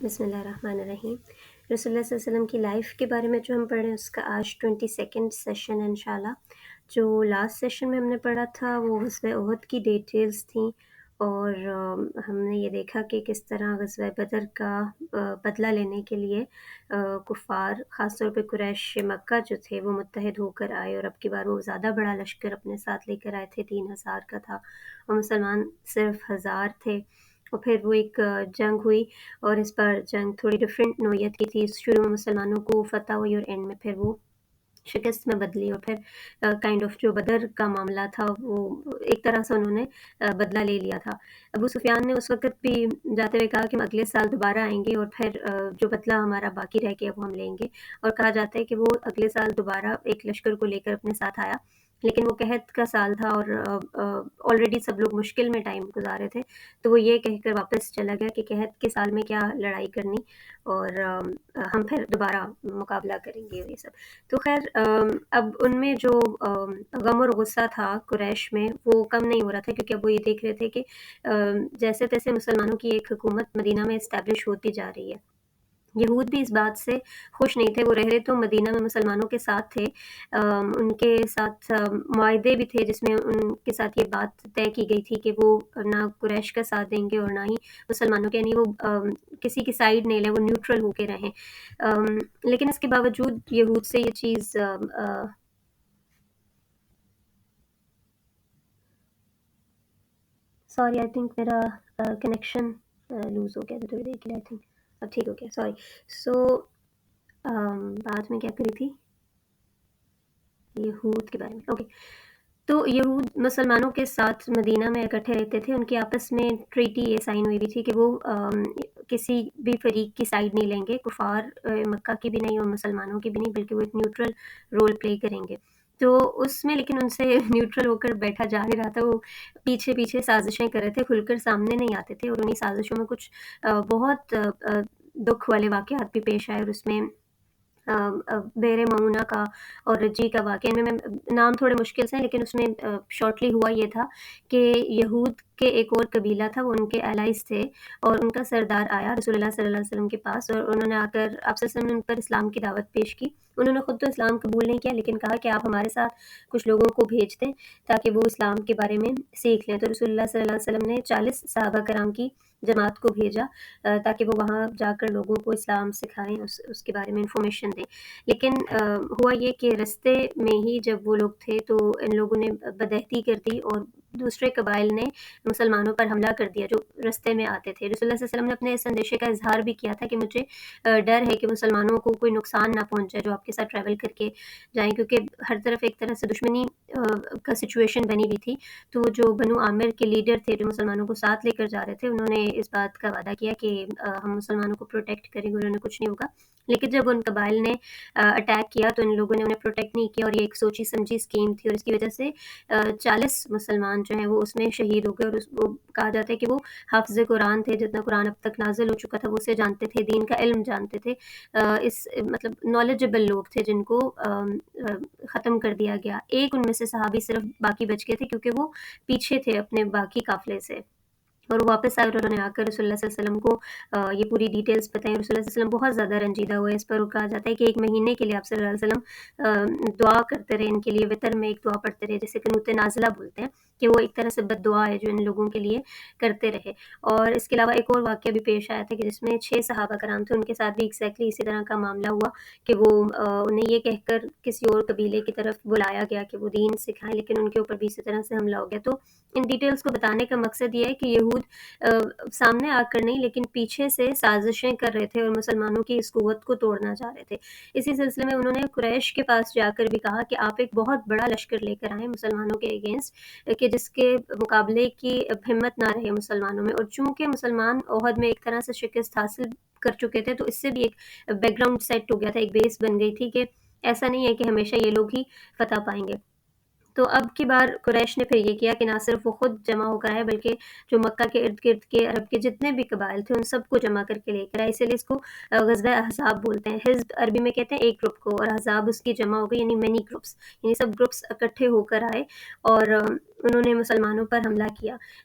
بسم اللہ الرحمن الرحیم۔ رسول اللہ صلی اللہ علیہ وسلم کی لائف کے بارے میں جو ہم پڑھ رہے ہیں اس کا آج 22 سیشن ہے انشاءاللہ۔ جو لاسٹ سیشن میں ہم نے پڑھا تھا وہ غزوہ احد کی ڈیٹیلز تھیں، اور ہم نے یہ دیکھا کہ کس طرح غزوہ بدر کا بدلہ لینے کے لیے کفار خاص طور پہ قریش مکہ جو تھے وہ متحد ہو کر آئے، اور اب کی بار وہ زیادہ بڑا لشکر اپنے ساتھ لے کر آئے تھے، 3,000 کا تھا، اور مسلمان صرف 1,000 تھے۔ اور پھر وہ ایک جنگ ہوئی، اور اس بار جنگ تھوڑی ڈفرینٹ نوعیت کی تھی۔ شروع میں مسلمانوں کو فتح ہوئی اور اینڈ میں پھر وہ شکست میں بدلی، اور پھر کائنڈ آف جو بدر کا معاملہ تھا وہ ایک طرح سے انہوں نے بدلہ لے لیا تھا۔ ابو سفیان نے اس وقت بھی جاتے ہوئے کہا کہ ہم اگلے سال دوبارہ آئیں گے، اور پھر جو بدلہ ہمارا باقی رہ گیا وہ ہم لیں گے، اور کہا جاتا ہے کہ وہ اگلے سال دوبارہ ایک لشکر کو لے کر اپنے ساتھ آیا، لیکن وہ قحط کا سال تھا اور آلریڈی سب لوگ مشکل میں ٹائم گزارے تھے، تو وہ یہ کہہ کر واپس چلا گیا کہ قحط کے سال میں کیا لڑائی کرنی، اور ہم پھر دوبارہ مقابلہ کریں گے اور یہ سب۔ تو خیر اب ان میں جو غم اور غصہ تھا قریش میں وہ کم نہیں ہو رہا تھا، کیونکہ اب وہ یہ دیکھ رہے تھے کہ جیسے تیسے مسلمانوں کی ایک حکومت مدینہ میں اسٹیبلش ہوتی جا رہی ہے۔ یہود بھی اس بات سے خوش نہیں تھے، وہ رہ رہے تو مدینہ میں مسلمانوں کے ساتھ تھے، ان کے ساتھ معاہدے بھی تھے جس میں ان کے ساتھ یہ بات طے کی گئی تھی کہ وہ نہ قریش کا ساتھ دیں گے اور نہ ہی مسلمانوں کے، یعنی وہ کسی کی سائیڈ نہیں لیں، وہ نیوٹرل ہو کے رہیں۔ لیکن اس کے باوجود یہود سے یہ چیز سوری آئی تھنک میرا کنیکشن لوز ہو گیا تھا تھوڑی دیر کے لیے، آئی تھنک اب ٹھیک ہو گیا، سوری۔ سو بات میں کیا کری تھی؟ یہود کے بارے میں، اوکے۔ تو یہود مسلمانوں کے ساتھ مدینہ میں اکٹھے رہتے تھے، ان کی آپس میں ٹریٹی یہ سائن ہوئی بھی تھی کہ وہ کسی بھی فریق کی سائڈ نہیں لیں گے، کفار مکہ کی بھی نہیں اور مسلمانوں کی بھی نہیں، بلکہ وہ ایک نیوٹرل رول پلے کریں گے۔ تو اس میں لیکن ان سے نیوٹرل ہو کر بیٹھا جا نہیں رہا تھا، وہ پیچھے پیچھے سازشیں کر رہے تھے، کھل کر سامنے نہیں آتے تھے، اور انہیں سازشوں میں کچھ بہت دکھ والے واقعات بھی پیش آئے، اور اس میں بیر معونہ کا اور رجی کا واقعہ، ان میں نام تھوڑے مشکل سے ہیں لیکن اس میں شارٹلی ہوا یہ تھا کہ یہود کے ایک اور قبیلہ تھا، وہ ان کے الائز تھے، اور ان کا سردار آیا رسول اللہ صلی اللہ علیہ وسلم کے پاس، اور انہوں نے آ کر آپ صلی اللہ علیہ وسلم نے ان پر اسلام کی دعوت پیش کی۔ انہوں نے خود تو اسلام قبول نہیں کیا، لیکن کہا کہ آپ ہمارے ساتھ کچھ لوگوں کو بھیج دیں تاکہ وہ اسلام کے بارے میں سیکھ لیں۔ تو رسول اللہ صلی اللہ علیہ وسلم نے 40 صحابہ کرام کی جماعت کو بھیجا تاکہ وہ وہاں جا کر لوگوں کو اسلام سکھائیں، اس کے بارے میں انفارمیشن دیں۔ لیکن ہوا یہ کہ رستے میں ہی جب وہ لوگ تھے تو ان لوگوں نے بدعہدی کر دی، اور دوسرے قبائل نے مسلمانوں پر حملہ کر دیا جو رستے میں آتے تھے۔ رسول اللہ صلی اللہ علیہ وسلم نے اپنے اس اندیشے کا اظہار بھی کیا تھا کہ مجھے ڈر ہے کہ مسلمانوں کو کوئی نقصان نہ پہنچ جائے جو آپ کے ساتھ ٹریول کر کے جائیں، کیونکہ ہر طرف ایک طرح سے دشمنی کا سچویشن بنی ہوئی تھی۔ تو جو بنو عامر کے لیڈر تھے جو مسلمانوں کو ساتھ لے کر جا رہے تھے، انہوں نے اس بات کا وعدہ کیا کہ ہم مسلمانوں کو پروٹیکٹ کریں گے، انہوں نے کچھ نہیں ہوگا۔ لیکن جب ان قبائل نے اٹیک کیا تو ان لوگوں نے انہیں پروٹیکٹ نہیں کیا، اور یہ ایک سوچی سمجھی اسکیم تھی، اور اس کی وجہ سے 40 مسلمان جو ہیں وہ اس میں شہید ہو گئے، اور وہ کہا جاتا ہے کہ وہ حافظ قرآن تھے، جتنا قرآن اب تک نازل ہو چکا تھا وہ اسے جانتے تھے، دین کا علم جانتے تھے، اس مطلب نالجبل لوگ تھے جن کو ختم کر دیا گیا۔ ایک ان میں سے صحابی صرف باقی بچ گئے تھے کیونکہ وہ پیچھے تھے اپنے باقی قافلے سے، اور وہ واپس آئے، اور انہوں نے آ کر رسول اللہ صلی اللہ علیہ وسلم کو یہ پوری ڈیٹیلز بتائیں۔ رسول اللہ صلی اللہ علیہ وسلم بہت زیادہ رنجیدہ ہوئے اس پر، وہ کہا جاتا ہے کہ 1 مہینے کے لیے آپ صلی اللہ علیہ وسلم دعا کرتے رہے ان کے لیے، وطر میں ایک دعا پڑھتے رہے جسے قنوت نازلہ بولتے ہیں، کہ وہ ایک طرح سے بد دعا ہے جو ان لوگوں کے لیے کرتے رہے۔ اور اس کے علاوہ ایک اور واقعہ بھی پیش آیا تھا کہ جس میں 6 صحابہ کرام تھے، ان کے ساتھ بھی ایگزیکٹلی اسی طرح کا معاملہ ہوا کہ وہ انہیں یہ کہہ کر کسی اور قبیلے کی طرف بلایا گیا کہ وہ دین سکھائیں، لیکن ان کے اوپر بھی اسی طرح سے حملہ ہو گیا۔ تو ان ڈیٹیلز کو بتانے کا مقصد یہ ہے کہ یہود سامنے آ کر نہیں لیکن پیچھے سے سازشیں کر رہے تھے اور مسلمانوں کی اس قوت کو توڑنا چاہ رہے تھے۔ اسی سلسلے میں انہوں نے قریش کے پاس جا کر بھی کہا کہ آپ ایک بہت بڑا لشکر لے کر آئیں مسلمانوں کے اگینسٹ، کہ جس کے مقابلے کی ہمت نہ رہے مسلمانوں میں، اور چونکہ مسلمان احد میں ایک طرح سے شکست حاصل کر چکے تھے تو اس سے بھی ایک بیک گراؤنڈ سیٹ ہو گیا تھا، ایک بیس بن گئی تھی کہ ایسا نہیں ہے کہ ہمیشہ یہ لوگ ہی فتح پائیں گے۔ تو اب کی بار قریش نے پھر یہ کیا کہ نہ صرف وہ خود جمع ہو کر آئے بلکہ جو مکہ کے ارد گرد کے عرب کے جتنے بھی قبائل تھے ان سب کو جمع کر کے لے کر آئے، اسی لیے اس کو غزوہ احزاب بولتے ہیں۔ حزب عربی میں کہتے ہیں ایک گروپ کو، اور احزاب اس کی جمع ہو گئی، یعنی مینی گروپس، یعنی سب گروپس اکٹھے ہو کر آئے، اور انہوں نے مسلمانوں پر حملہ کیا۔